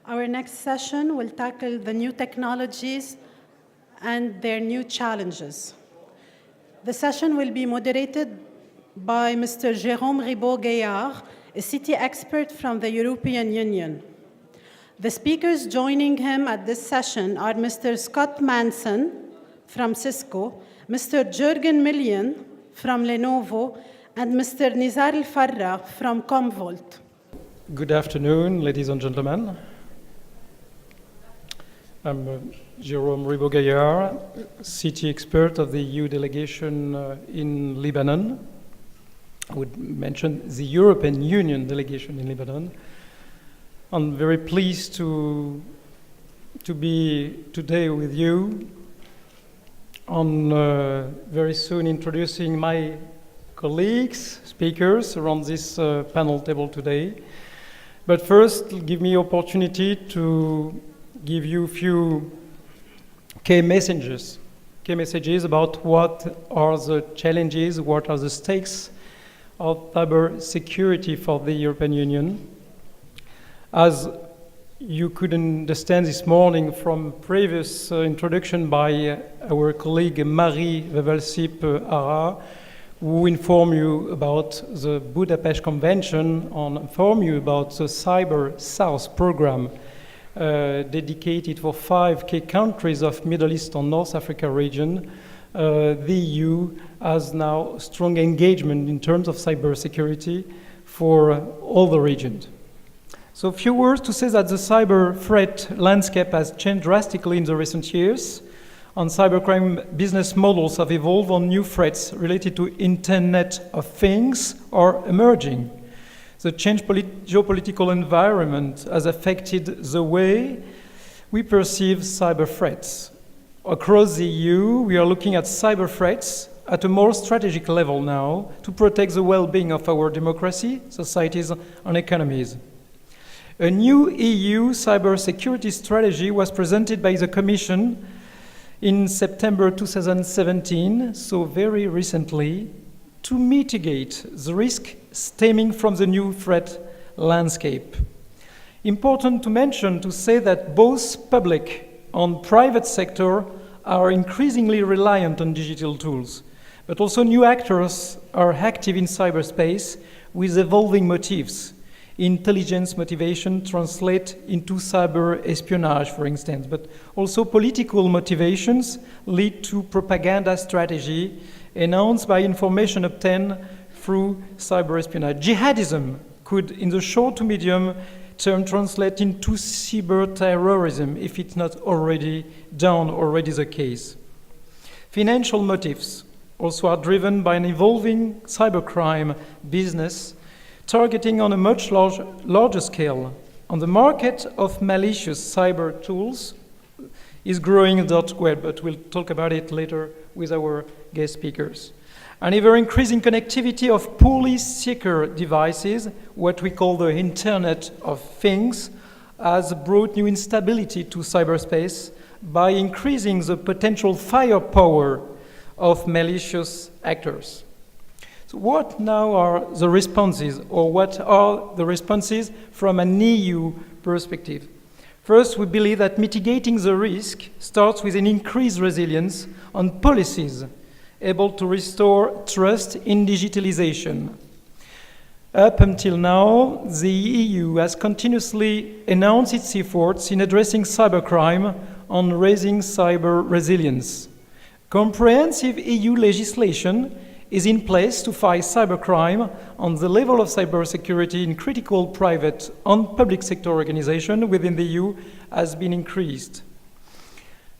Our next session will tackle the new technologies and their new challenges. The session will be moderated by Mr. Jérôme Ribaud-Gaillard, a city expert from the European Union. The speakers joining him at this session are Mr. Scott Manson from Cisco, Mr. Jürgen Millian from Lenovo, and Mr. Nizar Al-Farra from Commvault. Good afternoon, ladies and gentlemen. I'm Jérôme Ribaud-Gaillard, city expert of the EU delegation in Lebanon. I would mention the European Union delegation in Lebanon. I'm very pleased to be today with you on very soon introducing my colleagues, speakers around this panel table today. But first, give me opportunity to give you a few key messages about what are the challenges, what are the stakes of cyber security for the European Union. As you could understand this morning from previous introduction by our colleague Marie Wevelssip-Ara, who informed you about the Budapest Convention and informed you about the Cyber South program dedicated for 5 key countries of Middle East and North Africa region. The EU has now strong engagement in terms of cybersecurity for all the regions. So a few words to say that the cyber threat landscape has changed drastically in the recent years, and cybercrime business models have evolved, and new threats related to Internet of Things are emerging. The changed geopolitical environment has affected the way we perceive cyber threats. Across the EU, we are looking at cyber threats at a more strategic level now to protect the well-being of our democracy, societies, and economies. A new EU cybersecurity strategy was presented by the Commission in September 2017, so very recently, to mitigate the risk stemming from the new threat landscape. Important to mention to say that both public and private sector are increasingly reliant on digital tools, but also new actors are active in cyberspace with evolving motives. Intelligence motivation translate into cyber espionage, for instance, but also political motivations lead to propaganda strategy announced by information obtained through cyber espionage. Jihadism could, in the short to medium term, translate into cyber terrorism if it's not already the case. Financial motives also are driven by an evolving cybercrime business targeting on a much larger scale. On the market of malicious cyber tools is growing .web, but we'll talk about it later with our guest speakers. An ever-increasing connectivity of poorly secure devices, what we call the Internet of Things, has brought new instability to cyberspace by increasing the potential firepower of malicious actors. So what now are the responses, or what are the responses from an EU perspective? First, we believe that mitigating the risk starts with an increased resilience on policies able to restore trust in digitalization. Up until now, the EU has continuously announced its efforts in addressing cybercrime and raising cyber resilience. Comprehensive EU legislation is in place to fight cybercrime, and the level of cybersecurity in critical private and public sector organizations within the EU has been increased.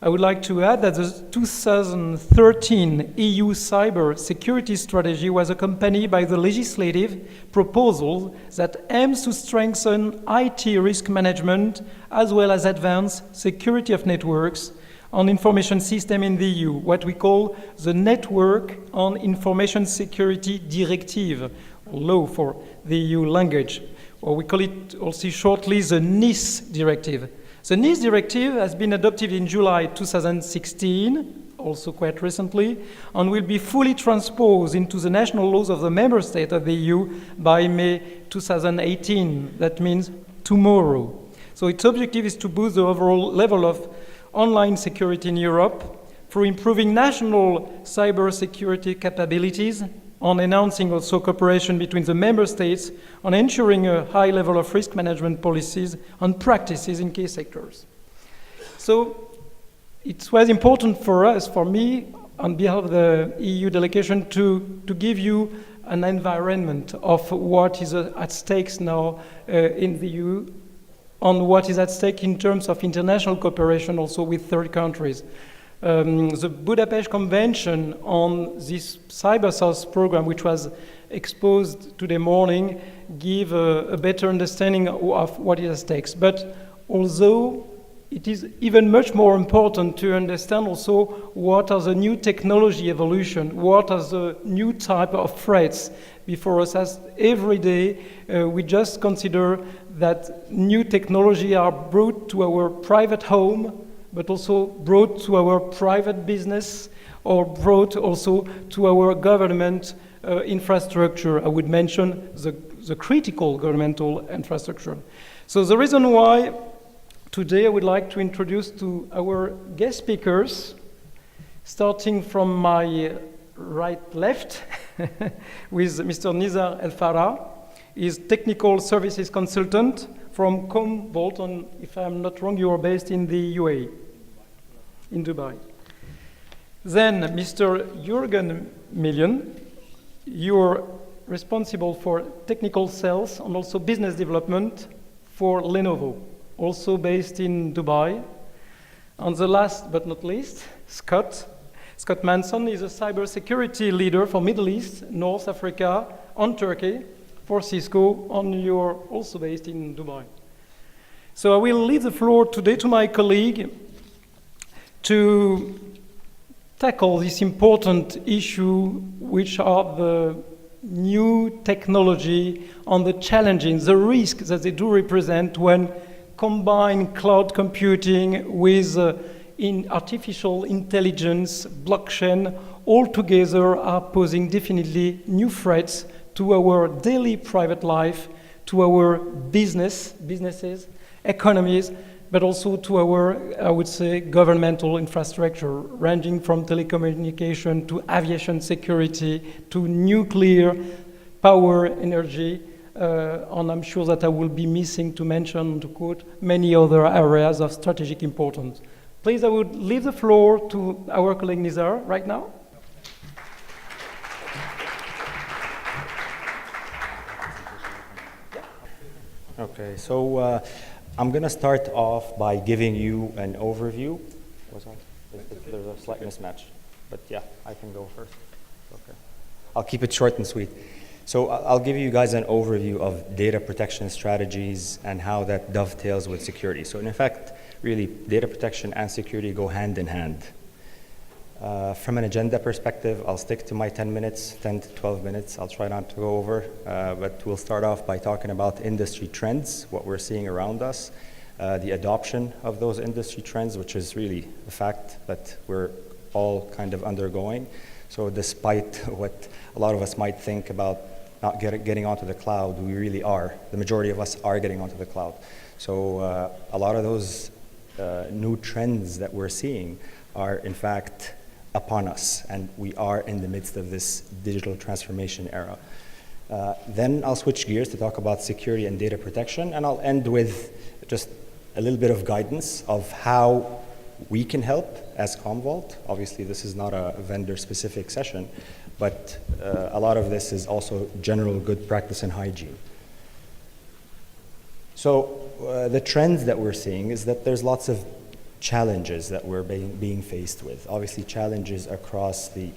I would like to add that the 2013 EU cyber security strategy was accompanied by the legislative proposal that aims to strengthen IT risk management as well as advance security of networks on information system in the EU, what we call the Network on Information Security Directive, law for the EU language, or we call it also shortly the NIS Directive. The NIS Directive has been adopted in July 2016, also quite recently, and will be fully transposed into the national laws of the member state of the EU by May 2018. That means tomorrow. So its objective is to boost the overall level of online security in Europe through improving national cybersecurity capabilities, on enhancing also cooperation between the member states, on ensuring a high level of risk management policies and practices in key sectors. So it was important for us, for me, on behalf of the EU delegation, to give you an environment of what is at stake now in the EU, on what is at stake in terms of international cooperation also with third countries. The Budapest Convention on this Cyber South program, which was exposed today morning, give a better understanding of what is at stake. But although it is even much more important to understand also what are the new technology evolution, what are the new type of threats before us, as every day we just consider that new technology are brought to our private home, but also brought to our private business, or brought also to our government infrastructure. I would mention the critical governmental infrastructure. So the reason why today I would like to introduce to our guest speakers, starting from my left, with Mr. Nizar El Farah. He's technical services consultant from Commvault, and if I'm not wrong, you are based in the UAE, in Dubai. Then Mr. Jürgen Million, you're responsible for technical sales and also business development for Lenovo, also based in Dubai. And the last but not least, Scott Manson is a cybersecurity leader for Middle East, North Africa, and Turkey for Cisco, and you're also based in Dubai. So I will leave the floor today to my colleague to tackle this important issue, which are the new technology and the challenges, the risk that they do represent when combine cloud computing with in artificial intelligence, blockchain, all together are posing definitely new threats to our daily private life, to our businesses, economies, but also to our, I would say, governmental infrastructure, ranging from telecommunication to aviation security to nuclear power energy, and I'm sure that I will be missing to mention, to quote, many other areas of strategic importance. Please, I would leave the floor to our colleague Nizar right now. Okay, so I'm going to start off by giving you an overview. There's a slight mismatch, but yeah, I can go first. Okay. I'll keep it short and sweet. So I'll give you guys an overview of data protection strategies and how that dovetails with security. So in fact, really, data protection and security go hand in hand. From an agenda perspective, I'll stick to my 10 minutes, 10 to 12 minutes. I'll try not to go over, but we'll start off by talking about industry trends, what we're seeing around us, the adoption of those industry trends, which is really a fact that we're all kind of undergoing. So despite what a lot of us might think about not getting onto the cloud, we really are. The majority of us are getting onto the cloud. So a lot of those new trends that we're seeing are in fact upon us, and we are in the midst of this digital transformation era. Then I'll switch gears to talk about security and data protection, and I'll end with just a little bit of guidance of how we can help as Commvault. Obviously, this is not a vendor-specific session, but a lot of this is also general good practice and hygiene. So the trends that we're seeing is that there's lots of challenges that we're being faced with. Obviously, challenges across the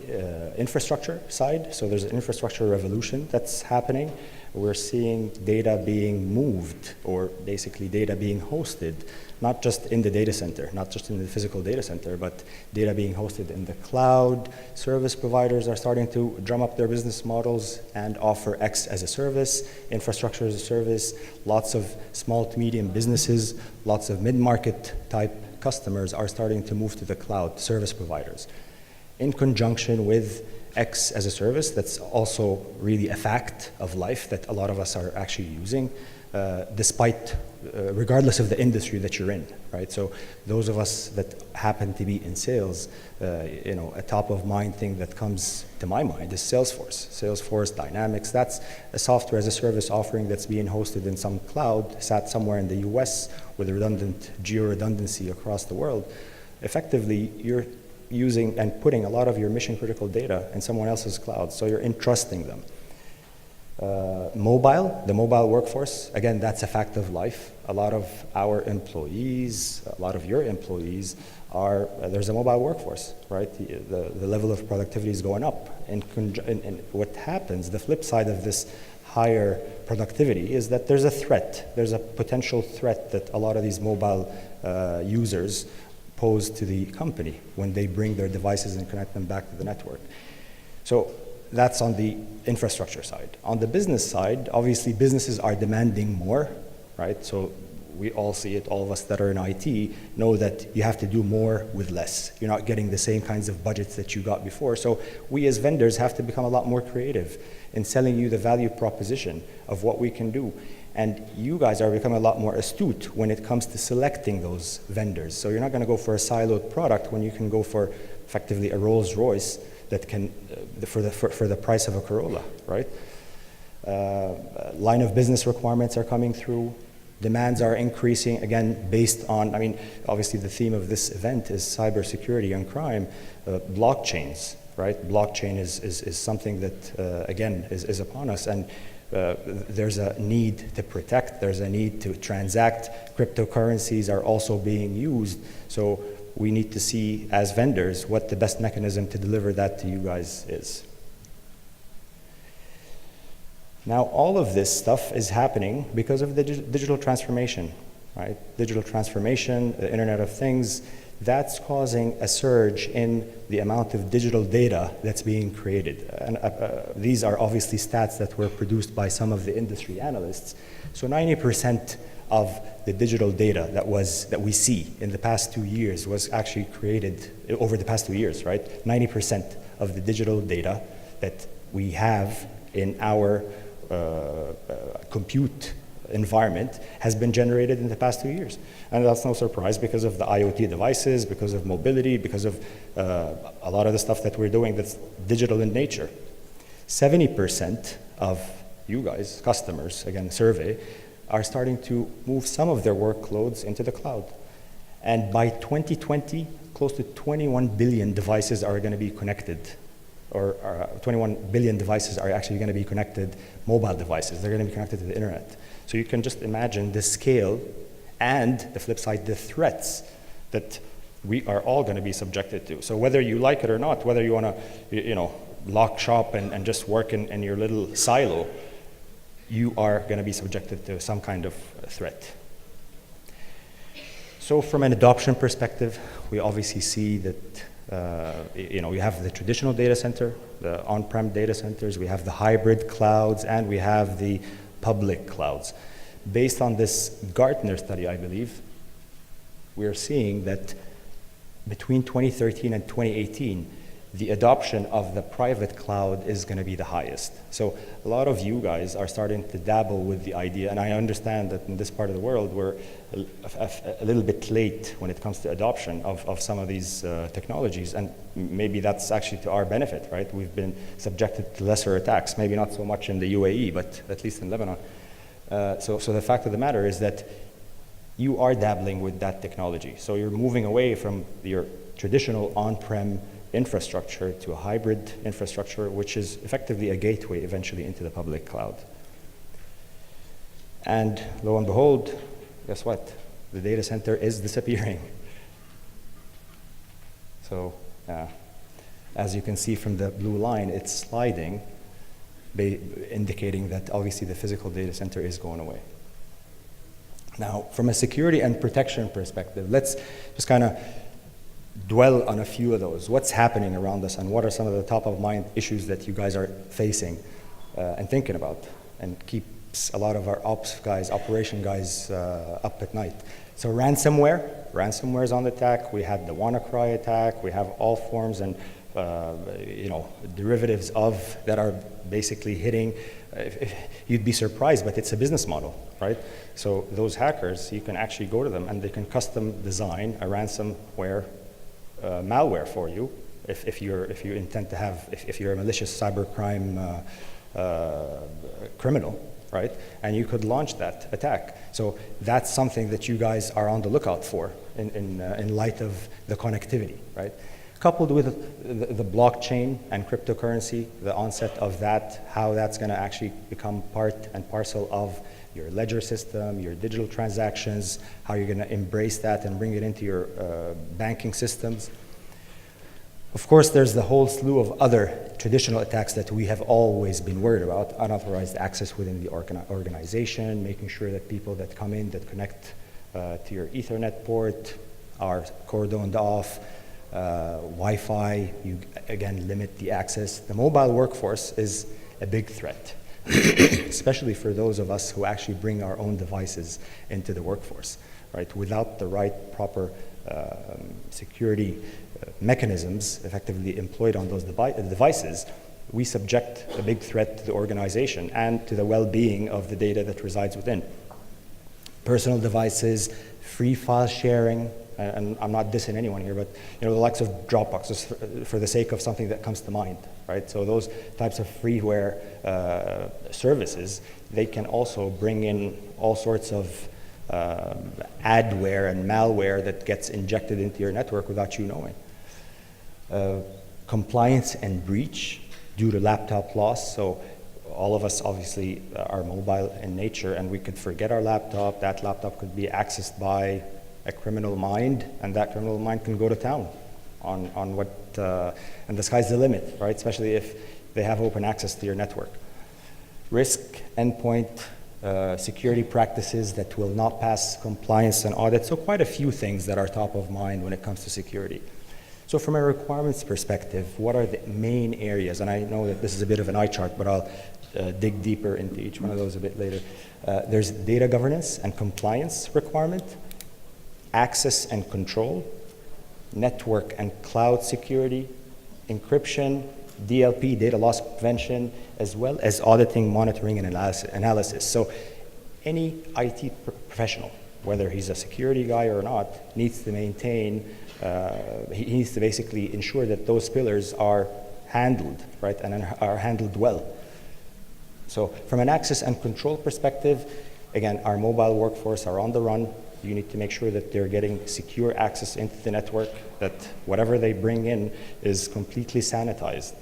infrastructure side. So there's an infrastructure revolution that's happening. We're seeing data being moved, or basically data being hosted, not just in the data center, not just in the physical data center, but data being hosted in the cloud. Service providers are starting to drum up their business models and offer X as a service, infrastructure as a service. Lots of small to medium businesses, lots of mid-market type customers are starting to move to the cloud, service providers. In conjunction with X as a service, that's also really a fact of life that a lot of us are actually using. despite, regardless of the industry that you're in, right? So those of us that happen to be in sales, a top of mind thing that comes to my mind is Salesforce. Salesforce Dynamics, that's a software as a service offering that's being hosted in some cloud, sat somewhere in the US with redundant geo-redundancy across the world. Effectively, you're using and putting a lot of your mission critical data in someone else's cloud, so you're entrusting them. The mobile workforce, again, that's a fact of life. A lot of our employees, a lot of your employees there's a mobile workforce, right? The level of productivity is going up. And what happens, the flip side of this higher productivity is that there's a threat. There's a potential threat that a lot of these mobile users pose to the company when they bring their devices and connect them back to the network. So that's on the infrastructure side. On the business side, obviously businesses are demanding more, right? So we all see it, all of us that are in IT know that you have to do more with less. You're not getting the same kinds of budgets that you got before. So we as vendors have to become a lot more creative in selling you the value proposition of what we can do. And you guys are becoming a lot more astute when it comes to selecting those vendors. So you're not gonna go for a siloed product when you can go for effectively a Rolls Royce that can, for the price of a Corolla, right? Line of business requirements are coming through. Demands are increasing, again, based on, obviously the theme of this event is cybersecurity and crime, blockchains, right? Blockchain is something that, again, is upon us, and there's a need to protect, there's a need to transact. Cryptocurrencies are also being used, so we need to see, as vendors, what the best mechanism to deliver that to you guys is. Now, all of this stuff is happening because of the digital transformation, right? Digital transformation, the Internet of Things, that's causing a surge in the amount of digital data that's being created. And these are obviously stats that were produced by some of the industry analysts. So 90% of the digital data that we see in the past 2 years was actually created over the past 2 years, right? 90% of the digital data that we have in our compute environment has been generated in the past 2 years. And that's no surprise because of the IoT devices, because of mobility, because of a lot of the stuff that we're doing that's digital in nature. 70% of you guys, customers, again, survey, are starting to move some of their workloads into the cloud. And by 2020, close to 21 billion devices are going to be connected, or 21 billion devices are actually going to be connected, mobile devices. They're going to be connected to the internet. So you can just imagine the scale and the flip side, the threats that we are all going to be subjected to. So whether you like it or not, whether you want to, lock shop and just work in your little silo, you are going to be subjected to some kind of threat. So from an adoption perspective, we obviously see that we have the traditional data center, the on-prem data centers, we have the hybrid clouds, and we have the public clouds. Based on this Gartner study, I believe, we're seeing that between 2013 and 2018, the adoption of the private cloud is going to be the highest. So a lot of you guys are starting to dabble with the idea, and I understand that in this part of the world, we're a little bit late when it comes to adoption of some of these technologies, and maybe that's actually to our benefit, right? We've been subjected to lesser attacks, maybe not so much in the UAE, but at least in Lebanon. So the fact of the matter is that you are dabbling with that technology. So you're moving away from your traditional on-prem infrastructure to a hybrid infrastructure, which is effectively a gateway eventually into the public cloud. And lo and behold, guess what? The data center is disappearing. So as you can see from the blue line, it's sliding, indicating that obviously the physical data center is going away. Now, from a security and protection perspective, let's just kind of dwell on a few of those. What's happening around us, and what are some of the top of mind issues that you guys are facing and thinking about, and keeps a lot of our ops guys, operation guys up at night. So ransomware is on the attack. We had the WannaCry attack. We have all forms and derivatives of that are basically hitting you'd be surprised, but it's a business model, right? So those hackers, you can actually go to them and they can custom design a ransomware malware for you if you intend to have, if you're a malicious cybercrime criminal, right? And you could launch that attack. So that's something that you guys are on the lookout for in light of the connectivity, right? Coupled with the blockchain and cryptocurrency, the onset of that, how that's going to actually become part and parcel of your ledger system, your digital transactions, how you're going to embrace that and bring it into your banking systems. Of course, there's the whole slew of other traditional attacks that we have always been worried about: unauthorized access within the organization, making sure that people that come in, that connect to your Ethernet port are cordoned off. Wi-Fi, you again limit the access. The mobile workforce is a big threat, especially for those of us who actually bring our own devices into the workforce, right? Without the right proper security mechanisms effectively employed on those devices, we subject a big threat to the organization and to the well-being of the data that resides within. Personal devices, free file sharing, and I'm not dissing anyone here, but the likes of Dropbox, just for the sake of something that comes to mind, right? So those types of freeware services, they can also bring in all sorts of adware and malware that gets injected into your network without you knowing. Compliance and breach due to laptop loss. So all of us obviously are mobile in nature, and we could forget our laptop. That laptop could be accessed by a criminal mind, and that criminal mind can go to town on what, and the sky's the limit, right? Especially if they have open access to your network. Risk, endpoint, security practices that will not pass compliance and audit. So quite a few things that are top of mind when it comes to security. So from a requirements perspective, what are the main areas? And I know that this is a bit of an eye chart, but I'll dig deeper into each one of those a bit later. There's data governance and compliance requirement, access and control, network and cloud security, encryption, DLP, data loss prevention, as well as auditing, monitoring, and analysis. So any IT professional, whether he's a security guy or not, needs to maintain, he needs to basically ensure that those pillars are handled, right, and are handled well. So from an access and control perspective, again, our mobile workforce are on the run. You need to make sure that they're getting secure access into the network, that whatever they bring in is completely sanitized.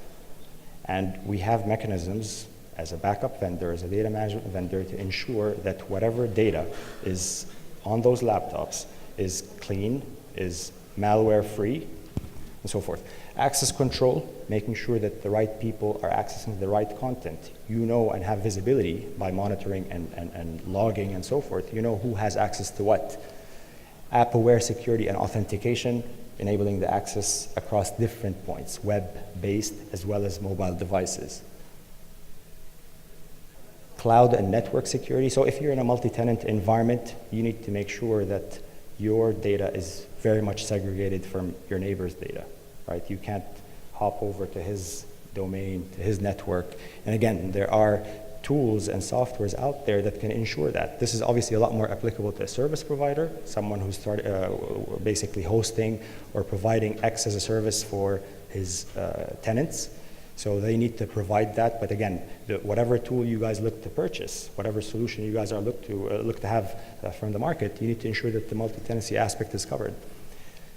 And we have mechanisms as a backup vendor, as a data management vendor, to ensure that whatever data is on those laptops is clean, is malware-free, and so forth. Access control, making sure that the right people are accessing the right content. You know and have visibility by monitoring and logging and so forth. You know who has access to what. App-aware security and authentication, enabling the access across different points, web-based as well as mobile devices. Cloud and network security. So if you're in a multi-tenant environment, you need to make sure that your data is very much segregated from your neighbor's data, right? You can't hop over to his domain, to his network. And again, there are tools and softwares out there that can ensure that. This is obviously a lot more applicable to a service provider, someone who's basically hosting or providing X as a service for his tenants. So they need to provide that. But again, whatever tool you guys look to purchase, whatever solution you guys are look to have from the market, you need to ensure that the multi-tenancy aspect is covered.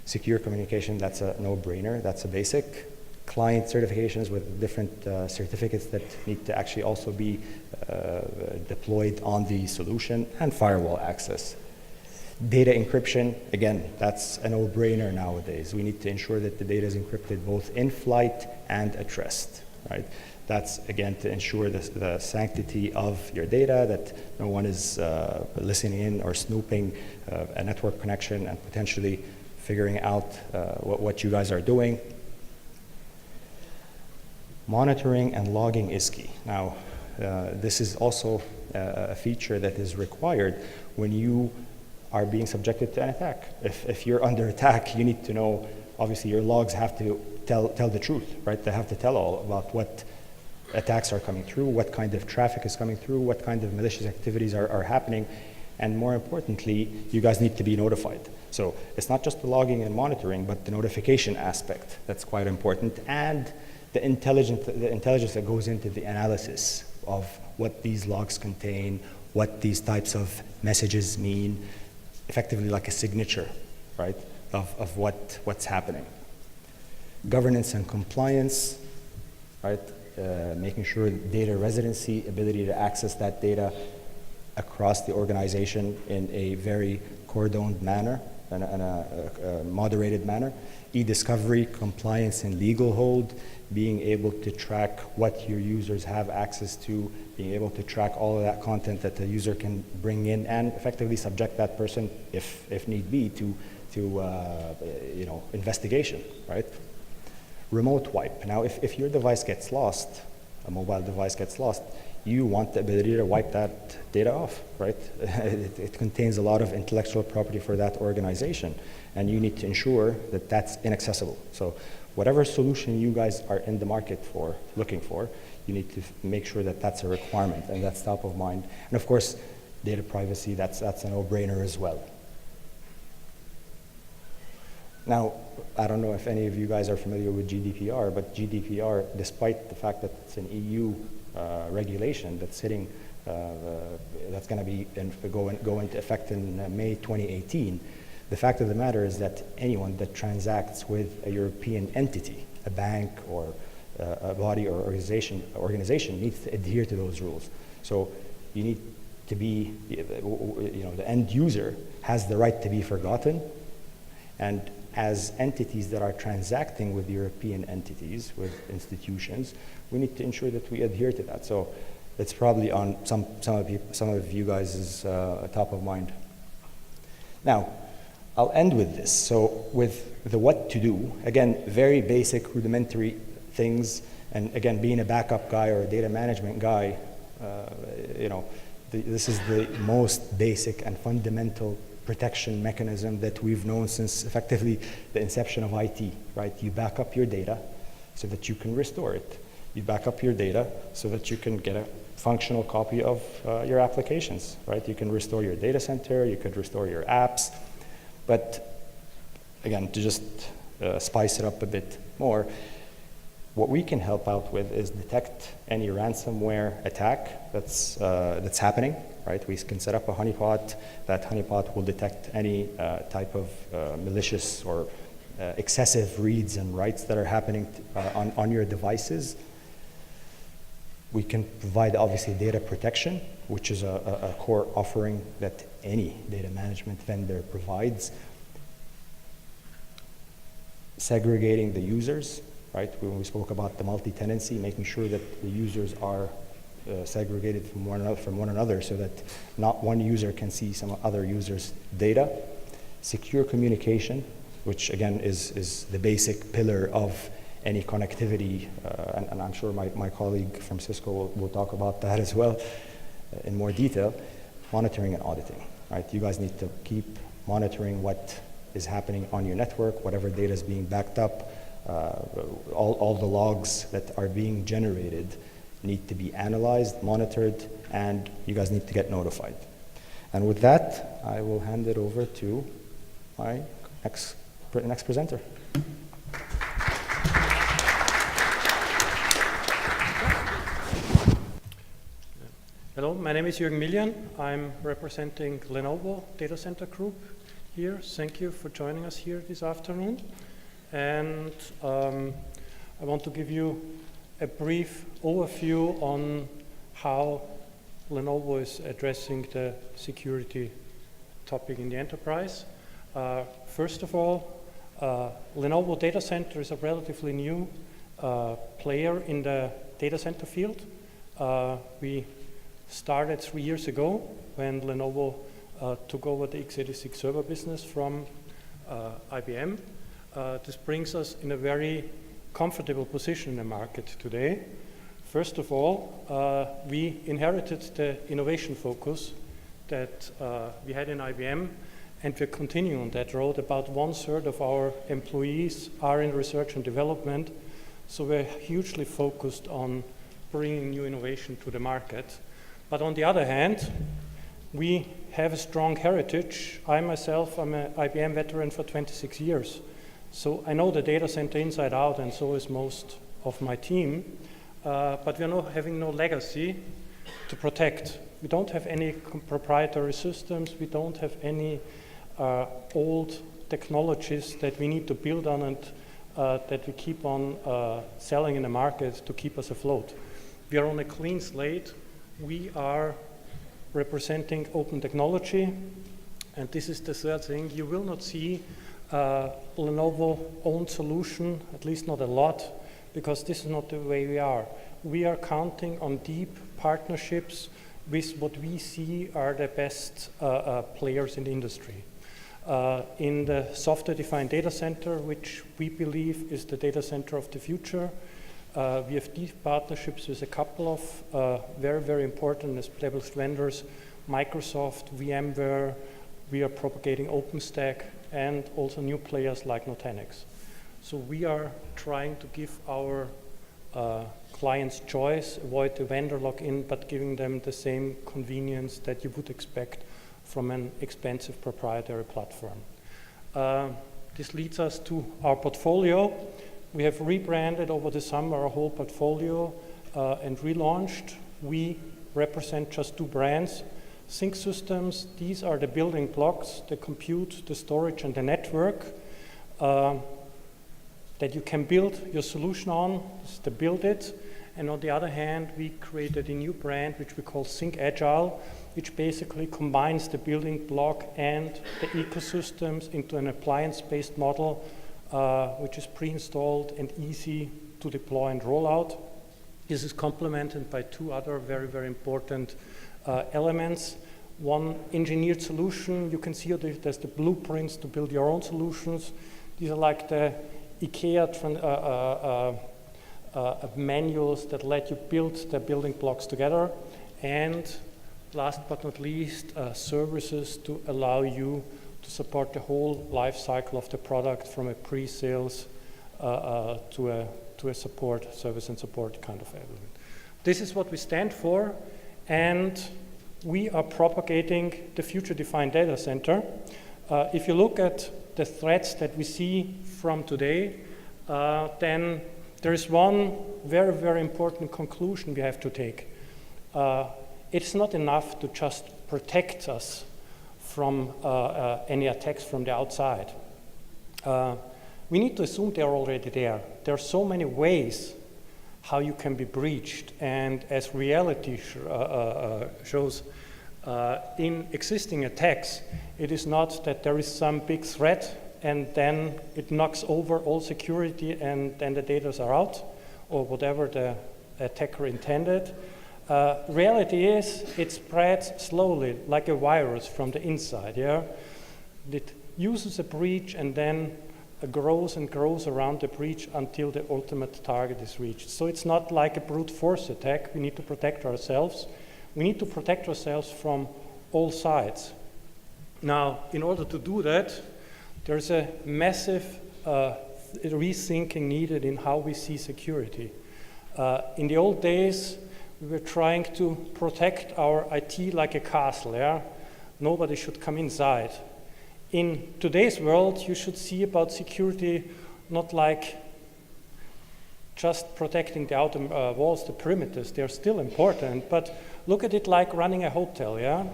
Secure communication, that's a no-brainer. That's a basic. Client certifications with different certificates that need to actually also be deployed on the solution, and firewall access. Data encryption, again, that's a no-brainer nowadays. We need to ensure that the data is encrypted both in flight and at rest, right? That's, again, to ensure the sanctity of your data, that no one is listening in or snooping a network connection and potentially figuring out what you guys are doing. Monitoring and logging is key. Now, this is also a feature that is required when you are being subjected to an attack. If you're under attack, you need to know, obviously your logs have to tell the truth, right? They have to tell all about what attacks are coming through, what kind of traffic is coming through, what kind of malicious activities are happening, and more importantly, you guys need to be notified. So it's not just the logging and monitoring, but the notification aspect that's quite important, and the intelligence that goes into the analysis of what these logs contain, what these types of messages mean, effectively like a signature, right, of what's happening. Governance and compliance, right, making sure data residency, ability to access that data across the organization in a very cordoned manner and a moderated manner. E-discovery, compliance and legal hold, being able to track what your users have access to, being able to track all of that content that the user can bring in, and effectively subject that person, if need be, to investigation, right? Remote wipe. Now, if your device gets lost, a mobile device gets lost, you want the ability to wipe that data off, right? It contains a lot of intellectual property for that organization, and you need to ensure that that's inaccessible. So whatever solution you guys are in the market for, looking for, you need to make sure that that's a requirement and that's top of mind. And of course, data privacy, that's a no-brainer as well. Now, I don't know if any of you guys are familiar with GDPR, but GDPR, despite the fact that it's an EU regulation that's sitting, that's going to be go into effect in May 2018, the fact of the matter is that anyone that transacts with a European entity, a bank or a body or organization needs to adhere to those rules. So you need to be, the end user has the right to be forgotten, and as entities that are transacting with European entities, with institutions, we need to ensure that we adhere to that. So it's probably on some of you guys' top of mind. Now, I'll end with this. So with the what to do, again, very basic, rudimentary things, and again, being a backup guy or a data management guy, this is the most basic and fundamental protection mechanism that we've known since effectively the inception of IT, right? You back up your data so that you can restore it. You back up your data so that you can get a functional copy of your applications, right? You can restore your data center, you could restore your apps, but again, to just spice it up a bit more, what we can help out with is detect any ransomware attack that's happening, right? We can set up a honeypot. That honeypot will detect any type of malicious or excessive reads and writes that are happening on your devices. We can provide, obviously, data protection, which is a core offering that any data management vendor provides. Segregating the users, right? When we spoke about the multi-tenancy, making sure that the users are segregated from one another so that not one user can see some other user's data. Secure communication, which again is the basic pillar of any connectivity, and I'm sure my colleague from Cisco will talk about that as well in more detail. Monitoring and auditing, right? You guys need to keep monitoring what is happening on your network, whatever data is being backed up, all the logs that are being generated need to be analyzed, monitored, and you guys need to get notified. And with that, I will hand it over to my next presenter. Hello, my name is Jürgen Miljan. I'm representing Lenovo Data Center Group here. Thank you for joining us here this afternoon. And I want to give you a brief overview on how Lenovo is addressing the security topic in the enterprise. First of all, Lenovo Data Center is a relatively new player in the data center field. We started 3 years ago when Lenovo took over the x86 server business from IBM. This brings us in a very comfortable position in the market today. First of all, we inherited the innovation focus that we had in IBM, and we're continuing on that road. About 1/3 of our employees are in research and development, so we're hugely focused on bringing new innovation to the market. But on the other hand, we have a strong heritage. I myself, I'm an IBM veteran for 26 years. So I know the data center inside out, and so is most of my team. But we're having no legacy to protect. We don't have any proprietary systems. We don't have any old technologies that we need to build on and that we keep on selling in the market to keep us afloat. We are on a clean slate. We are representing open technology, and this is the third thing. You will not see Lenovo own solution, at least not a lot, because this is not the way we are. We are counting on deep partnerships with what we see are the best players in the industry. In the software-defined data center, which we believe is the data center of the future, we have deep partnerships with a couple of very, very important established vendors, Microsoft, VMware. We are propagating OpenStack, and also new players like Nutanix. So we are trying to give our clients choice, avoid the vendor lock-in, but giving them the same convenience that you would expect from an expensive proprietary platform. This leads us to our portfolio. We have rebranded over the summer our whole portfolio and relaunched. We represent just two brands. Cisco Systems, these are the building blocks, the compute, the storage, and the network that you can build your solution on. This is the build it. And on the other hand, we created a new brand which we call Sync Agile, which basically combines the building block and the ecosystems into an appliance-based model, which is pre-installed and easy to deploy and roll out. This is complemented by two other very, very important elements. One, engineered solution. You can see there's the blueprints to build your own solutions. These are like the IKEA manuals that let you build the building blocks together. And last but not least, services to allow you to support the whole life cycle of the product from a pre-sales to a support, service and support kind of element. This is what we stand for, and we are propagating the future-defined data center. If you look at the threats that we see from today, then there is one very, very important conclusion we have to take. It's not enough to just protect us from any attacks from the outside. We need to assume they're already there. There are so many ways how you can be breached, and as reality shows, in existing attacks, it is not that there is some big threat and then it knocks over all security and then the data are out, or whatever the attacker intended. Reality is it spreads slowly, like a virus from the inside. Yeah, it uses a breach and then grows and grows around the breach until the ultimate target is reached. So it's not like a brute force attack. We need to protect ourselves. We need to protect ourselves from all sides. Now, in order to do that, there's a massive rethinking needed in how we see security. In the old days, we were trying to protect our IT like a castle. Yeah? Nobody should come inside. In today's world, you should see about security not like just protecting the outer walls, the perimeters. They're still important, but look at it like running a hotel. Yeah?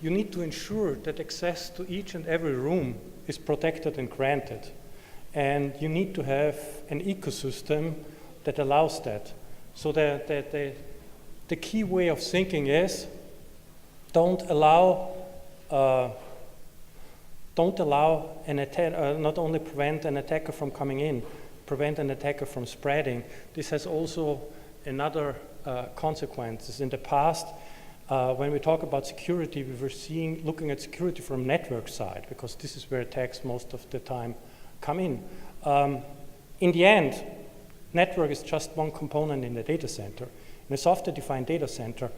You need to ensure that access to each and every room is protected and granted. And you need to have an ecosystem that allows that. So the key way of thinking is don't allow an attack, not only prevent an attacker from coming in, prevent an attacker from spreading. This has also another consequences. In the past, when we talk about security, we were looking at security from network side, because this is where attacks most of the time come in. In the end, network is just one component in the data center. In a software-defined data center,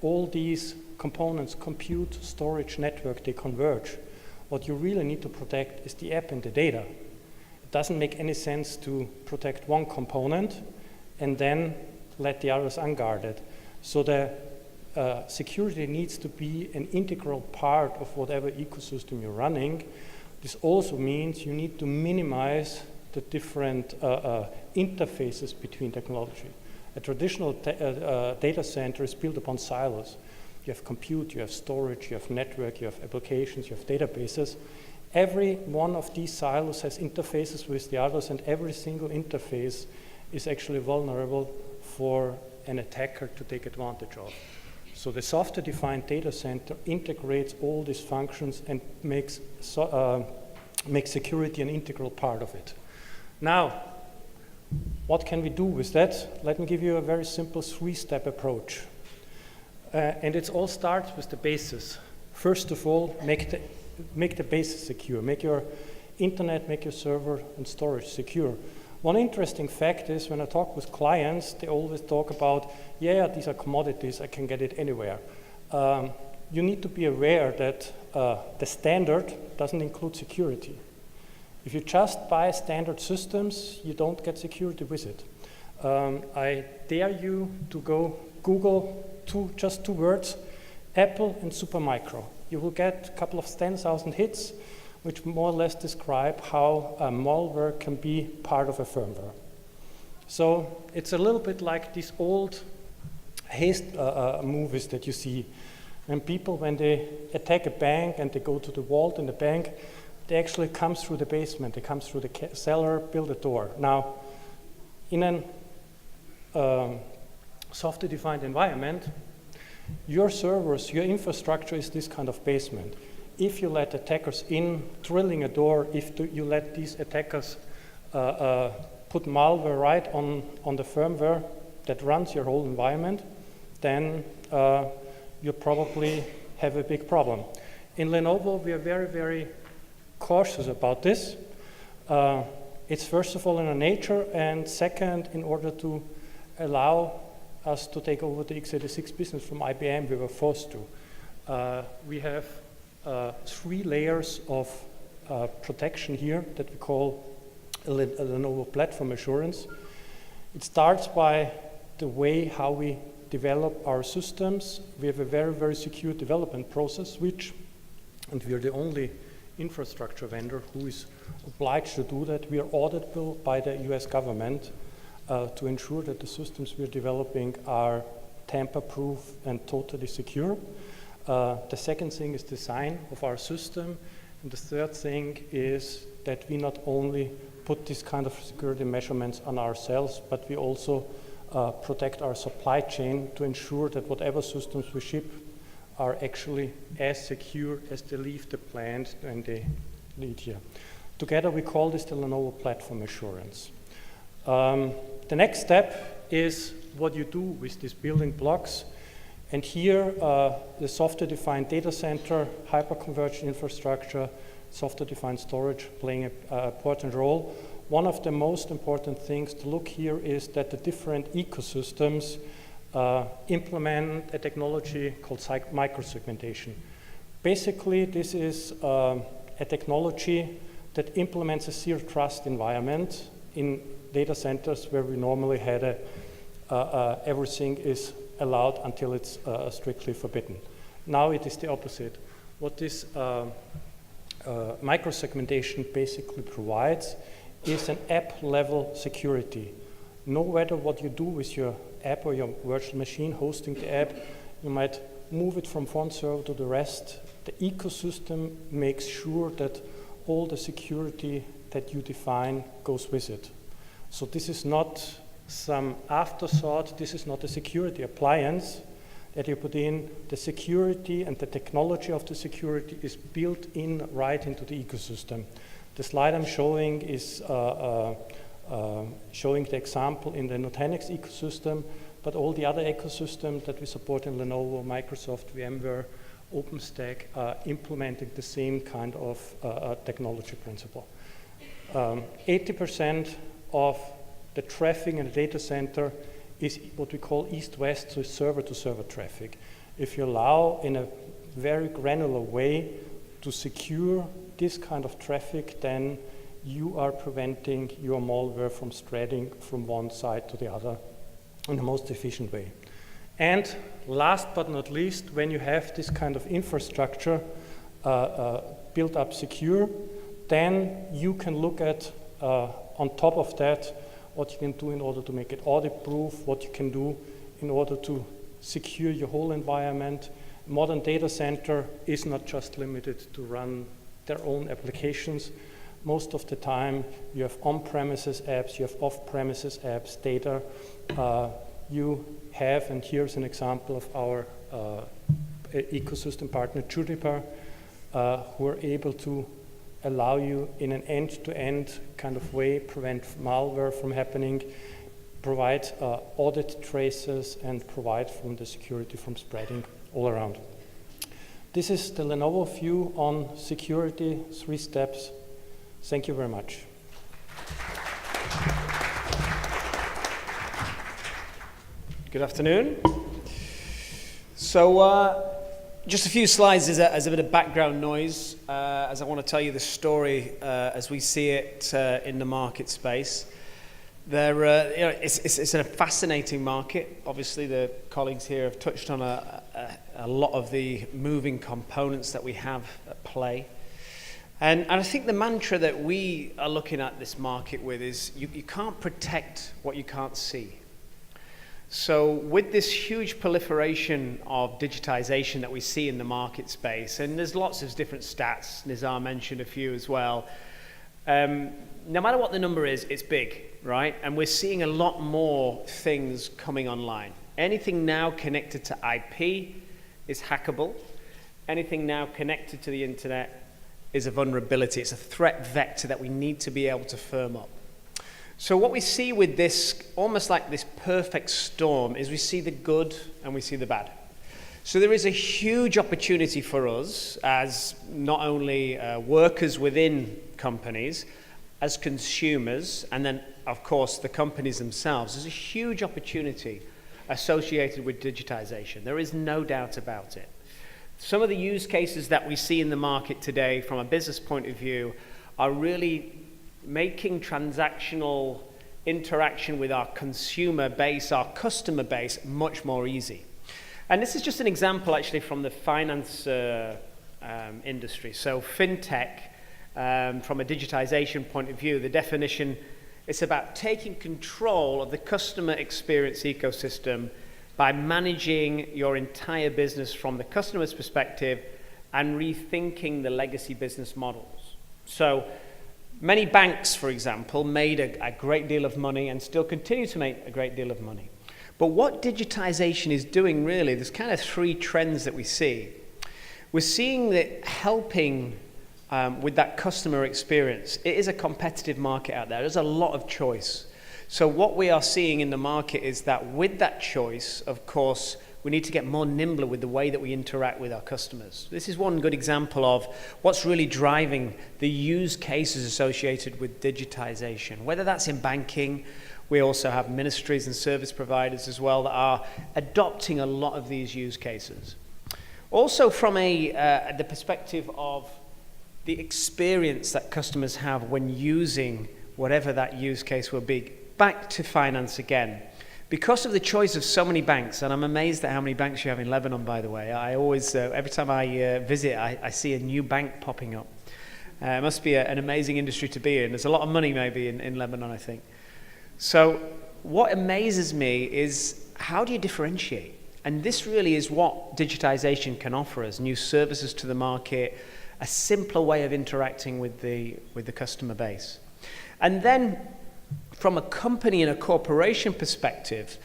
all these components, compute, storage, network, they converge. What you really need to protect is the app and the data. It doesn't make any sense to protect one component and then let the others unguarded. So the security needs to be an integral part of whatever ecosystem you're running. This also means you need to minimize the different interfaces between technology. A traditional data center is built upon silos. You have compute, you have storage, you have network, you have applications, you have databases. Every one of these silos has interfaces with the others, and every single interface is actually vulnerable for an attacker to take advantage of. So the software-defined data center integrates all these functions and makes security an integral part of it. Now, what can we do with that? Let me give you a very simple three-step approach. And it all starts with the basis. First of all, make the basis secure. Make your internet, make your server and storage secure. One interesting fact is when I talk with clients, they always talk about, yeah, these are commodities, I can get it anywhere. You need to be aware that the standard doesn't include security. If you just buy standard systems, you don't get security with it. I dare you to go Google just two words, Apple and Supermicro. You will get a couple of 10,000 hits, which more or less describe how a malware can be part of a firmware. So it's a little bit like these old haste movies that you see. And people, when they attack a bank and they go to the vault in the bank, they actually come through the basement. They come through the cellar, build a door. Now, in a software-defined environment, your servers, your infrastructure is this kind of basement. If you let attackers in, drilling a door, if you let these attackers put malware right on the firmware that runs your whole environment, then you probably have a big problem. In Lenovo, we are very, very cautious about this. It's first of all in our nature, and second, in order to allow us to take over the x86 business from IBM, we were forced to. We have 3 layers of protection here that we call a Lenovo platform assurance. It starts by the way how we develop our systems. We have a very, very secure development process, and we are the only infrastructure vendor who is obliged to do that. We are auditable by the US government to ensure that the systems we are developing are tamper-proof and totally secure. The second thing is design of our system. And the third thing is that we not only put this kind of security measurements on ourselves, but we also protect our supply chain to ensure that whatever systems we ship are actually as secure as they leave the plant when they leave here. Together we call this the Lenovo platform assurance. The next step is what you do with these building blocks. And here, the software-defined data center, hyperconverged infrastructure, software-defined storage playing an important role. One of the most important things to look here is that the different ecosystems implement a technology called microsegmentation. Basically, this is a technology that implements a zero trust environment in data centers where we normally had everything is allowed until it's strictly forbidden. Now it is the opposite. What this microsegmentation basically provides is an app-level security. No matter what you do with your app or your virtual machine hosting the app, you might move it from one server to the rest. The ecosystem makes sure that all the security that you define goes with it. So this is not some afterthought. This is not a security appliance that you put in. The security and the technology of the security is built in right into the ecosystem. The slide I'm showing is showing the example in the Nutanix ecosystem, but all the other ecosystems that we support in Lenovo, Microsoft, VMware, OpenStack are implementing the same kind of technology principle. 80% of the traffic in the data center is what we call east-west, so server-to-server traffic. If you allow in a very granular way to secure this kind of traffic, then you are preventing your malware from spreading from one side to the other in the most efficient way. And last but not least, when you have this kind of infrastructure built up secure, then you can look at, on top of that, what you can do in order to make it audit-proof, what you can do in order to secure your whole environment. Modern data center is not just limited to run their own applications. Most of the time, you have on-premises apps, you have off-premises apps, data. You have, and here's an example of our ecosystem partner, Juniper, who are able to allow you in an end-to-end kind of way, prevent malware from happening, provide audit traces, and provide from the security from spreading all around. This is the Lenovo view on security, 3 steps. Thank you very much. Good afternoon. So just a few slides as a bit of background noise, as I want to tell you the story as we see it in the market space. It's a fascinating market. Obviously, the colleagues here have touched on a lot of the moving components that we have at play. And I think the mantra that we are looking at this market with is you can't protect what you can't see. So with this huge proliferation of digitization that we see in the market space, and there's lots of different stats, Nizar mentioned a few as well, no matter what the number is, it's big, right? And we're seeing a lot more things coming online. Anything now connected to IP is hackable. Anything now connected to the internet is a vulnerability. It's a threat vector that we need to be able to firm up. So what we see with this, almost like this perfect storm, is we see the good and we see the bad. So there is a huge opportunity for us as not only workers within companies, as consumers, and then, of course, the companies themselves. There's a huge opportunity associated with digitization. There is no doubt about it. Some of the use cases that we see in the market today from a business point of view are really making transactional interaction with our consumer base, our customer base, much more easy. And this is just an example actually from the finance industry. So fintech, from a digitization point of view, the definition, it's about taking control of the customer experience ecosystem by managing your entire business from the customer's perspective and rethinking the legacy business models. So many banks, for example, made a great deal of money and still continue to make a great deal of money. But what digitization is doing really, there's kind of 3 trends that we see. We're seeing that helping with that customer experience. It is a competitive market out there. There's a lot of choice. So what we are seeing in the market is that with that choice, of course, we need to get more nimble with the way that we interact with our customers. This is one good example of what's really driving the use cases associated with digitization. Whether that's in banking, we also have ministries and service providers as well that are adopting a lot of these use cases. Also from the perspective of the experience that customers have when using whatever that use case will be. Back to finance again. Because of the choice of so many banks, and I'm amazed at how many banks you have in Lebanon, by the way. I always, every time I visit, I see a new bank popping up. It must be an amazing industry to be in. There's a lot of money maybe in Lebanon, I think. So what amazes me is how do you differentiate? And this really is what digitization can offer us, new services to the market, a simpler way of interacting with the customer base. And then from a company and a corporation perspective,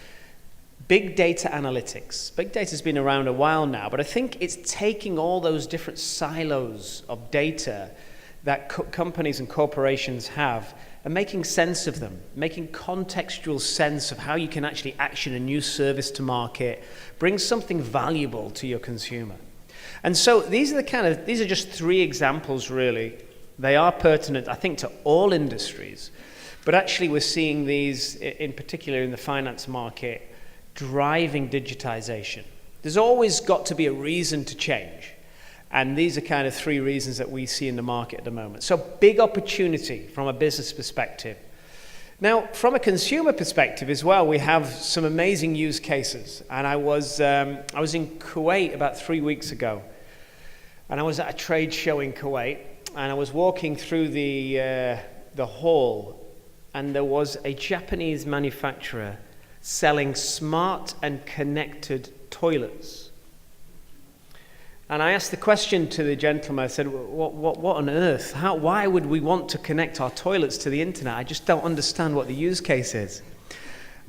big data analytics. Big data has been around a while now, but I think it's taking all those different silos of data that companies and corporations have and making sense of them, making contextual sense of how you can actually action a new service to market, bring something valuable to your consumer. And so these are just 3 examples really. They are pertinent, I think, to all industries. But actually we're seeing these, in particular in the finance market, driving digitization. There's always got to be a reason to change. And these are kind of 3 reasons that we see in the market at the moment. So big opportunity from a business perspective. Now, from a consumer perspective as well, we have some amazing use cases. And I was in Kuwait about 3 weeks ago, and I was at a trade show in Kuwait, and I was walking through the hall, and there was a Japanese manufacturer selling smart and connected toilets. And I asked the question to the gentleman, I said, what on earth? Why would we want to connect our toilets to the internet? I just don't understand what the use case is.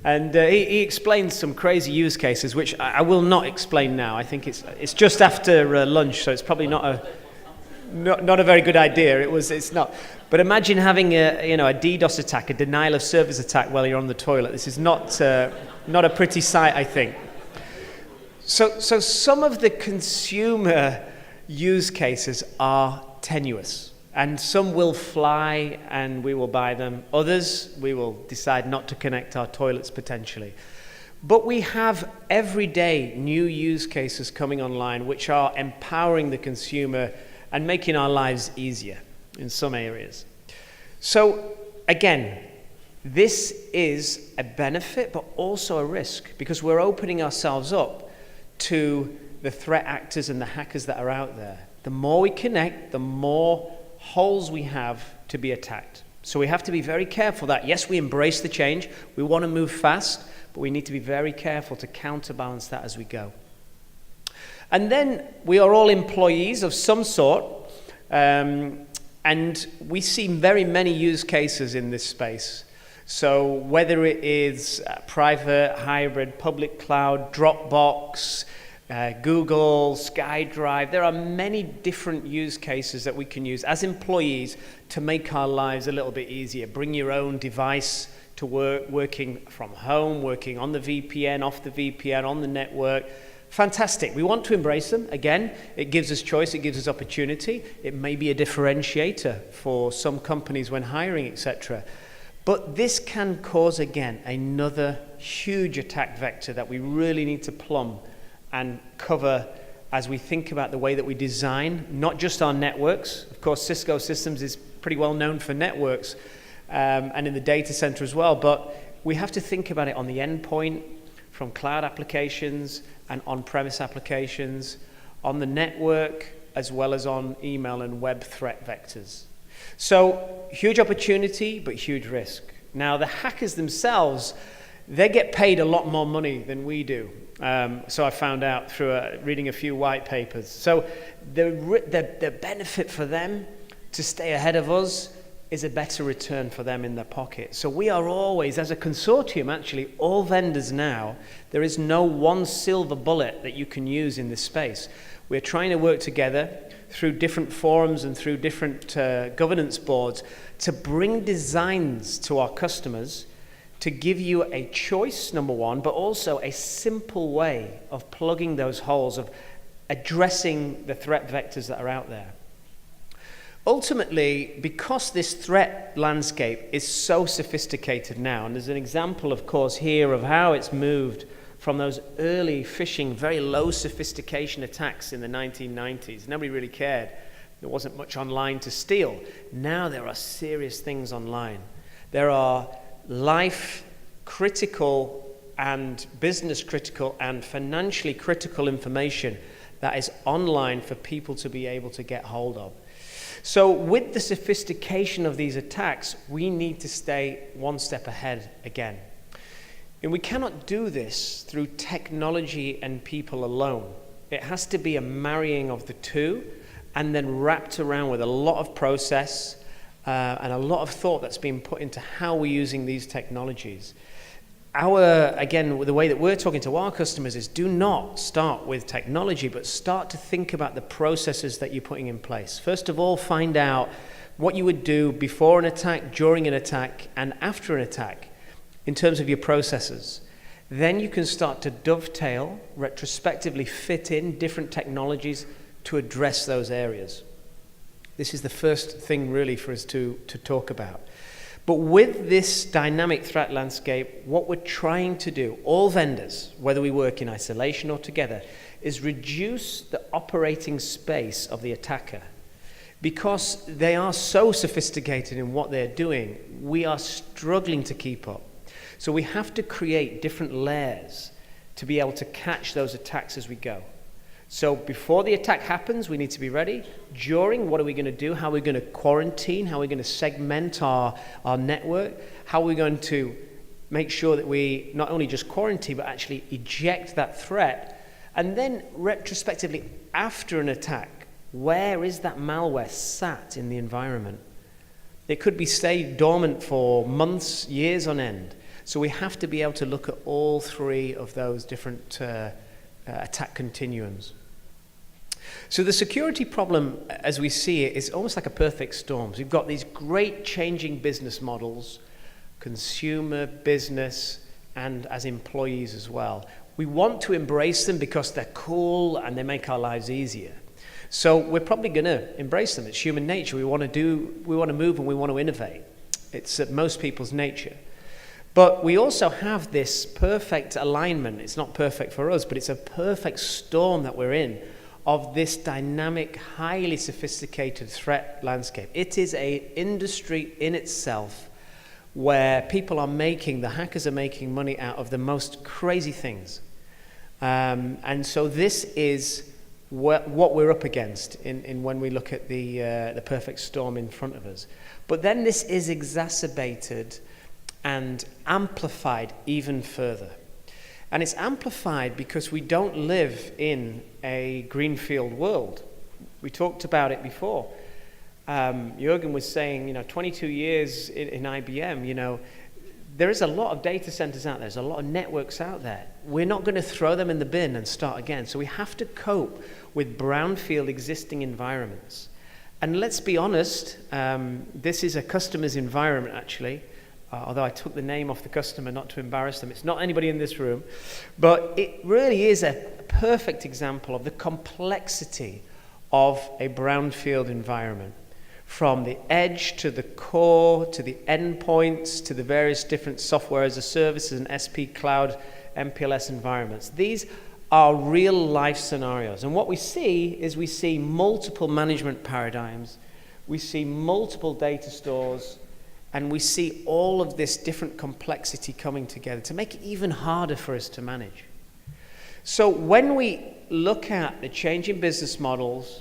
And he explained some crazy use cases, which I will not explain now. I think it's just after lunch, so it's probably not a very good idea. It's not. But imagine having a DDoS attack, a denial of service attack while you're on the toilet. This is not a pretty sight, I think. So some of the consumer use cases are tenuous, and some will fly and we will buy them. Others, we will decide not to connect our toilets potentially. But we have everyday new use cases coming online which are empowering the consumer and making our lives easier in some areas. So again, this is a benefit but also a risk, because we're opening ourselves up to the threat actors and the hackers that are out there. The more we connect, the more holes we have to be attacked. So we have to be very careful that, yes, we embrace the change, we want to move fast, but we need to be very careful to counterbalance that as we go. And then we are all employees of some sort, and we see very many use cases in this space. So whether it is private, hybrid, public cloud, Dropbox, Google, SkyDrive, there are many different use cases that we can use as employees to make our lives a little bit easier. Bring your own device to work, working from home, working on the VPN, off the VPN, on the network. Fantastic. We want to embrace them. Again, it gives us choice, it gives us opportunity. It may be a differentiator for some companies when hiring, etc. But this can cause, again, another huge attack vector that we really need to plumb and cover as we think about the way that we design, not just our networks. Of course, Cisco Systems is pretty well known for networks and in the data center as well, but we have to think about it on the endpoint, from cloud applications and on-premise applications, on the network, as well as on email and web threat vectors. So, huge opportunity, but huge risk. Now, the hackers themselves, they get paid a lot more money than we do. So I found out through reading a few white papers. So the benefit for them to stay ahead of us is a better return for them in their pocket. So we are always, as a consortium actually, all vendors now, there is no one silver bullet that you can use in this space. We're trying to work together through different forums and through different governance boards to bring designs to our customers to give you a choice, number one, but also a simple way of plugging those holes, of addressing the threat vectors that are out there. Ultimately, because this threat landscape is so sophisticated now, and there's an example, of course, here of how it's moved from those early phishing, very low sophistication attacks in the 1990s. Nobody really cared. There wasn't much online to steal. Now there are serious things online. There are life critical and business critical and financially critical information that is online for people to be able to get hold of. So with the sophistication of these attacks, we need to stay one step ahead again. And we cannot do this through technology and people alone. It has to be a marrying of the two, and then wrapped around with a lot of process and a lot of thought that's been put into how we're using these technologies. Again, the way that we're talking to our customers is do not start with technology, but start to think about the processes that you're putting in place. First of all, find out what you would do before an attack, during an attack, and after an attack in terms of your processes. Then you can start to dovetail, retrospectively fit in different technologies to address those areas. This is the first thing really for us to talk about. But with this dynamic threat landscape, what we're trying to do, all vendors, whether we work in isolation or together, is reduce the operating space of the attacker. Because they are so sophisticated in what they're doing, we are struggling to keep up. So we have to create different layers to be able to catch those attacks as we go. So before the attack happens, we need to be ready. During, what are we going to do? How are we going to quarantine? How are we going to segment our network? How are we going to make sure that we not only just quarantine, but actually eject that threat? And then retrospectively, after an attack, where is that malware sat in the environment? It could be stayed dormant for months, years on end. So we have to be able to look at all three of those different attack continuums. So the security problem, as we see it, is almost like a perfect storm. So we've got these great changing business models, consumer, business, and as employees as well. We want to embrace them because they're cool and they make our lives easier. So we're probably going to embrace them. It's human nature. We want to move and we want to innovate. It's most people's nature. But we also have this perfect alignment. It's not perfect for us, but it's a perfect storm that we're in of this dynamic, highly sophisticated threat landscape. It is an industry in itself where the hackers are making money out of the most crazy things. And so this is what we're up against in when we look at the perfect storm in front of us. But then this is exacerbated and amplified even further. And it's amplified because we don't live in a greenfield world. We talked about it before. Jürgen was saying, 22 years in IBM, there is a lot of data centers out there. There's a lot of networks out there. We're not going to throw them in the bin and start again. So we have to cope with brownfield existing environments. And let's be honest, this is a customer's environment, actually. Although I took the name off the customer not to embarrass them. It's not anybody in this room. But it really is a perfect example of the complexity of a brownfield environment. From the edge to the core, to the endpoints, to the various different software as a service and SP cloud MPLS environments. These are real life scenarios. And what we see multiple management paradigms. We see multiple data stores. And we see all of this different complexity coming together to make it even harder for us to manage. So when we look at the changing business models,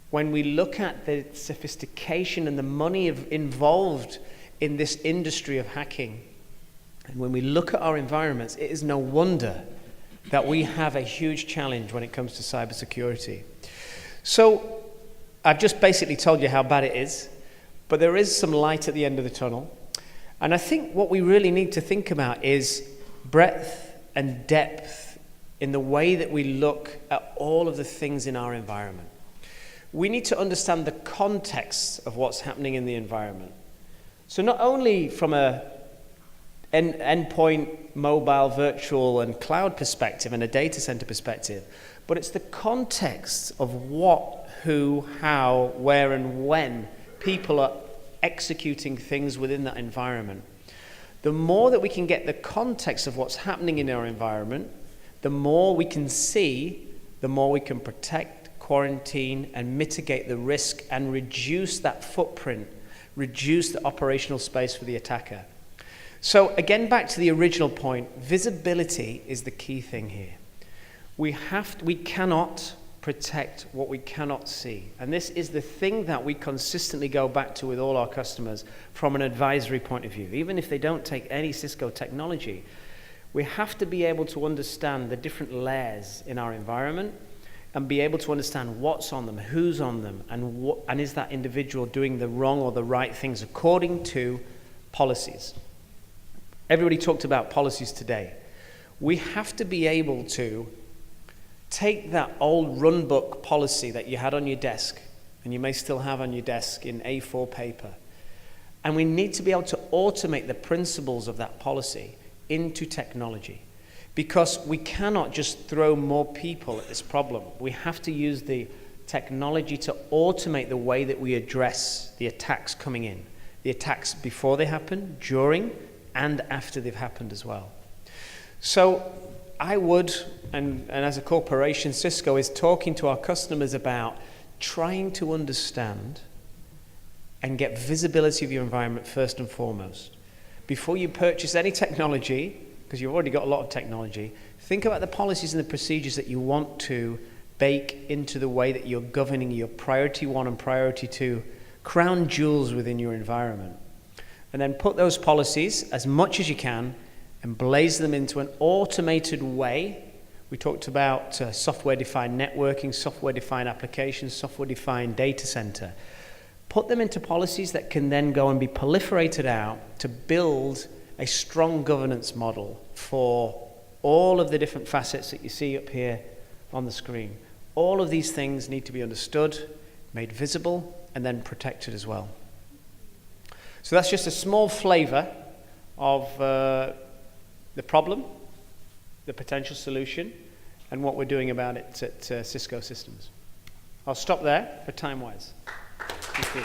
when we look at the sophistication and the money involved in this industry of hacking, and when we look at our environments, it is no wonder that we have a huge challenge when it comes to cybersecurity. So I've just basically told you how bad it is. But there is some light at the end of the tunnel. And I think what we really need to think about is breadth and depth in the way that we look at all of the things in our environment. We need to understand the context of what's happening in the environment. So not only from an endpoint, mobile, virtual, and cloud perspective and a data center perspective, but it's the context of what, who, how, where, and when people are executing things within that environment. The more that we can get the context of what's happening in our environment, the more we can see, the more we can protect, quarantine, and mitigate the risk and reduce that footprint, reduce the operational space for the attacker. So again, back to the original point, visibility is the key thing here. We cannot protect what we cannot see. And this is the thing that we consistently go back to with all our customers from an advisory point of view. Even if they don't take any Cisco technology, we have to be able to understand the different layers in our environment and be able to understand what's on them, who's on them, and is that individual doing the wrong or the right things according to policies. Everybody talked about policies today. We have to be able to take that old runbook policy that you had on your desk, and you may still have on your desk in A4 paper, and we need to be able to automate the principles of that policy into technology, because we cannot just throw more people at this problem. We have to use the technology to automate the way that we address the attacks coming in, the attacks before they happen, during, and after they've happened as well. So I would, and as a corporation, Cisco is talking to our customers about trying to understand and get visibility of your environment first and foremost. Before you purchase any technology, because you've already got a lot of technology, think about the policies and the procedures that you want to bake into the way that you're governing your priority 1 and priority 2 crown jewels within your environment. And then put those policies as much as you can and blaze them into an automated way. We talked about software-defined networking, software-defined applications, software-defined data center. Put them into policies that can then go and be proliferated out to build a strong governance model for all of the different facets that you see up here on the screen. All of these things need to be understood, made visible, and then protected as well. So that's just a small flavor of the problem, the potential solution, and what we're doing about it at Cisco Systems. I'll stop there for time-wise. Thank you.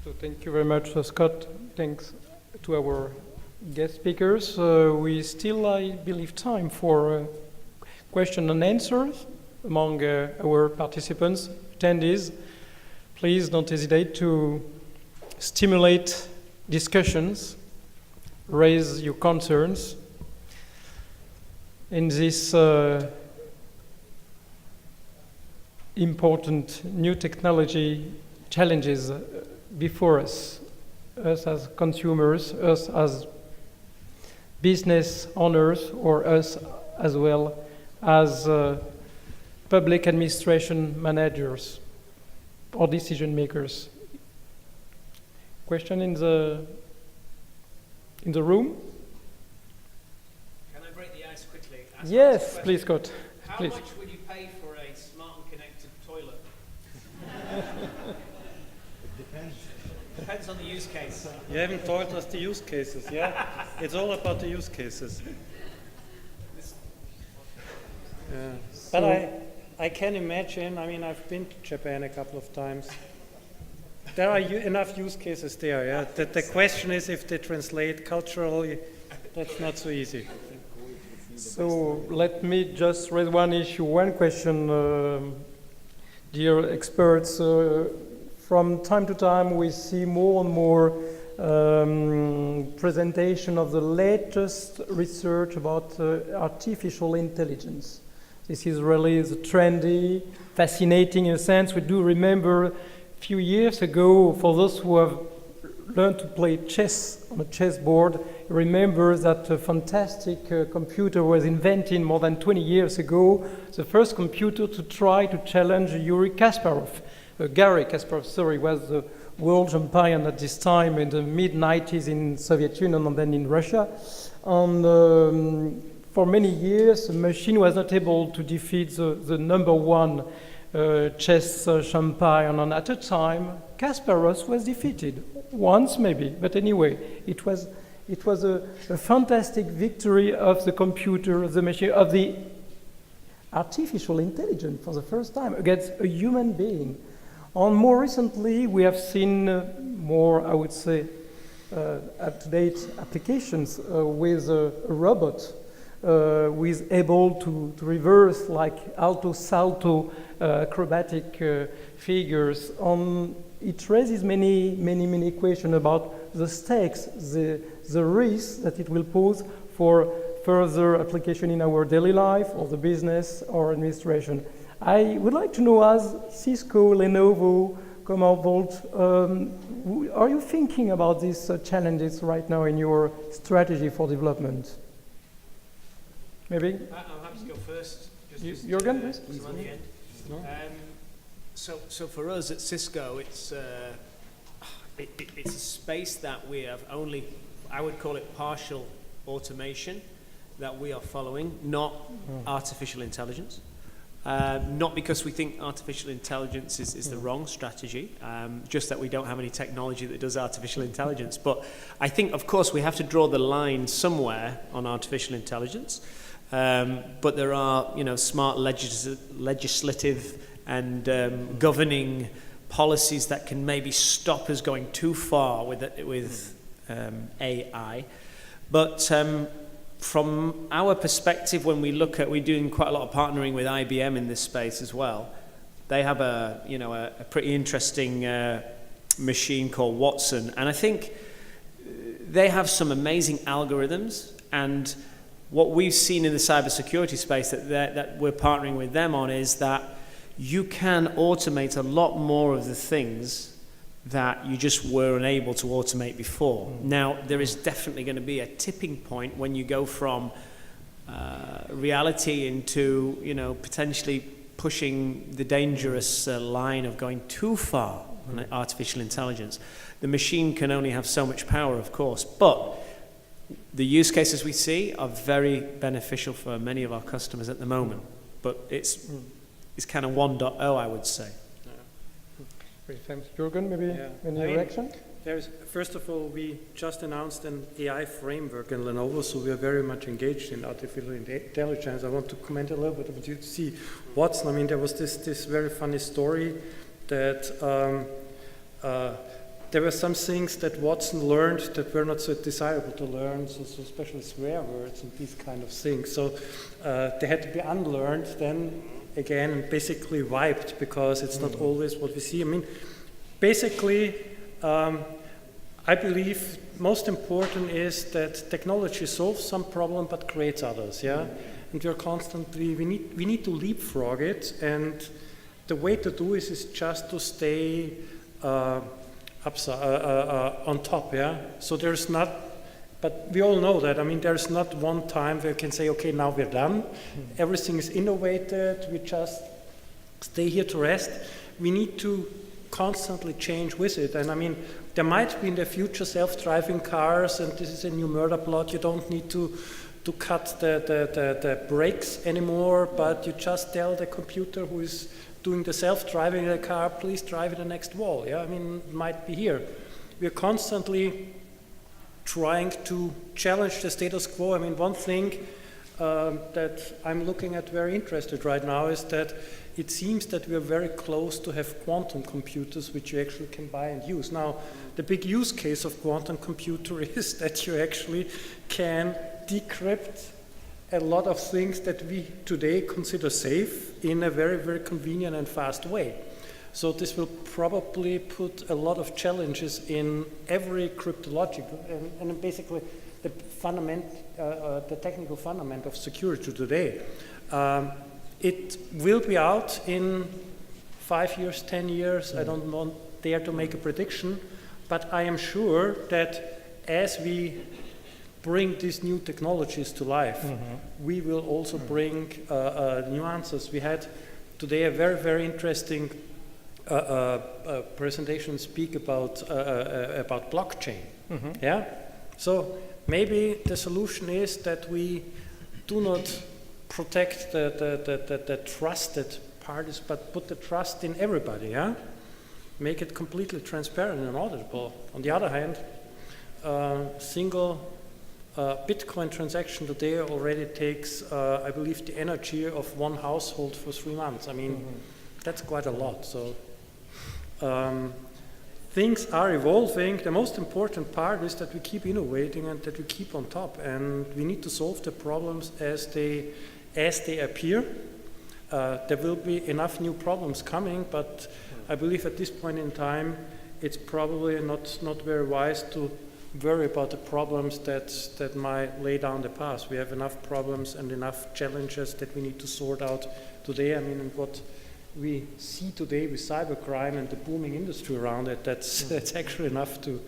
So thank you very much, Scott. Thanks to our guest speakers. We still, I believe, time for question and answers among our participants, attendees. Please don't hesitate to stimulate discussions, raise your concerns in this important new technology challenges before us as consumers, us as business owners, or us as well as public administration managers or decision makers. Question in the room? Can I break the ice quickly? Yes, please, Scott. How Please. much would you pay for a smart and connected toilet? Depends on the use case. You haven't told us the use cases, yeah? It's all about the use cases. Yeah. But I can imagine, I mean, I've been to Japan a couple of times. There are enough use cases there, yeah? The question is if they translate culturally, that's not so easy. So let me just raise one issue, one question, dear experts. From time to time, we see more and more presentation of the latest research about artificial intelligence. This is really the trendy, fascinating in a sense. We do remember a few years ago, for those who have learned to play chess on a chessboard, remember that a fantastic computer was invented more than 20 years ago, the first computer to try to challenge Garry Kasparov, was the world champion at this time in the mid-90s in Soviet Union and then in Russia. And for many years, the machine was not able to defeat the number one chess champion. And at a time, Kasparov was defeated. Once maybe, but anyway, it was a fantastic victory of the computer, of the machine, of the artificial intelligence for the first time against a human being. And more recently, we have seen more, I would say, up-to-date applications with a robot who is able to reverse like alto-salto acrobatic figures. It raises many questions about the stakes, the risks that it will pose for further application in our daily life or the business or administration. I would like to know, as Cisco, Lenovo, Commvault, are you thinking about these challenges right now in your strategy for development? Maybe? I'll have to go first. Jürgen, please. On the end. No? So for us at Cisco, it's a space that we have only, I would call it partial automation that we are following, not artificial intelligence. Not because we think artificial intelligence is the wrong strategy, just that we don't have any technology that does artificial intelligence. But I think, of course, we have to draw the line somewhere on artificial intelligence. But there are, smart legislative and governing policies that can maybe stop us going too far with AI. But from our perspective, when we look at, we're doing quite a lot of partnering with IBM in this space as well. They have a pretty interesting machine called Watson, and I think they have some amazing algorithms. And what we've seen in the cybersecurity space that we're partnering with them on is that you can automate a lot more of the things that you just were unable to automate before. Now, there is definitely going to be a tipping point when you go from reality into, potentially pushing the dangerous line of going too far on artificial intelligence. The machine can only have so much power, of course, but the use cases we see are very beneficial for many of our customers at the moment. But it's kind of 1.0, I would say. Great, thanks. Jürgen, maybe any reaction? First of all, we just announced an AI framework in Lenovo, so we are very much engaged in artificial intelligence. I want to comment a little bit about you see Watson. I mean, there was this very funny story that there were some things that Watson learned that were not so desirable to learn, so especially swear words and these kind of things. So they had to be unlearned then again and basically wiped, because it's not always what we see. I mean, basically, I believe most important is that technology solves some problem but creates others, yeah? And we're constantly, we need to leapfrog it, and the way to do it is just to stay on top, yeah? So there's not, but we all know that, I mean, there's not one time where you can say, okay, now we're done. Everything is innovated, we just stay here to rest. We need to constantly change with it, and I mean, there might be in the future self-driving cars, and this is a new murder plot. You don't need to cut the brakes anymore, but you just tell the computer who is doing the self-driving in the car, please drive in the next wall. Yeah, I mean, it might be here. We're constantly trying to challenge the status quo. I mean, one thing that I'm looking at very interested right now is that it seems that we are very close to have quantum computers which you actually can buy and use. Now, the big use case of quantum computer is that you actually can decrypt a lot of things that we today consider safe in a very, very convenient and fast way. So this will probably put a lot of challenges in every cryptological and basically the the technical fundament of security today. It will be out in 5 years, 10 years. I don't dare to make a prediction, but I am sure that as we bring these new technologies to life, we will also bring new answers. We had today a very, very interesting presentation speak about blockchain. Yeah. So maybe the solution is that we do not protect the trusted parties, but put the trust in everybody. Yeah. Make it completely transparent and auditable. On the other hand, single Bitcoin transaction today already takes, I believe, the energy of one household for 3 months. I mean, that's quite a lot. So things are evolving. The most important part is that we keep innovating and that we keep on top. And we need to solve the problems as they appear. There will be enough new problems coming, but I believe at this point in time, it's probably not very wise to worry about the problems that might lay down the path. We have enough problems and enough challenges that we need to sort out today. I mean, and what we see today with cybercrime and the booming industry around it, that's actually enough to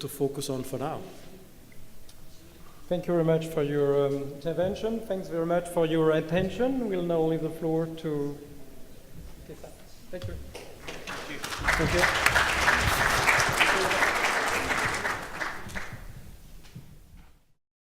focus on for now. Thank you very much for your intervention. Thanks very much for your attention. We'll now leave the floor to... Thank you. Thank you.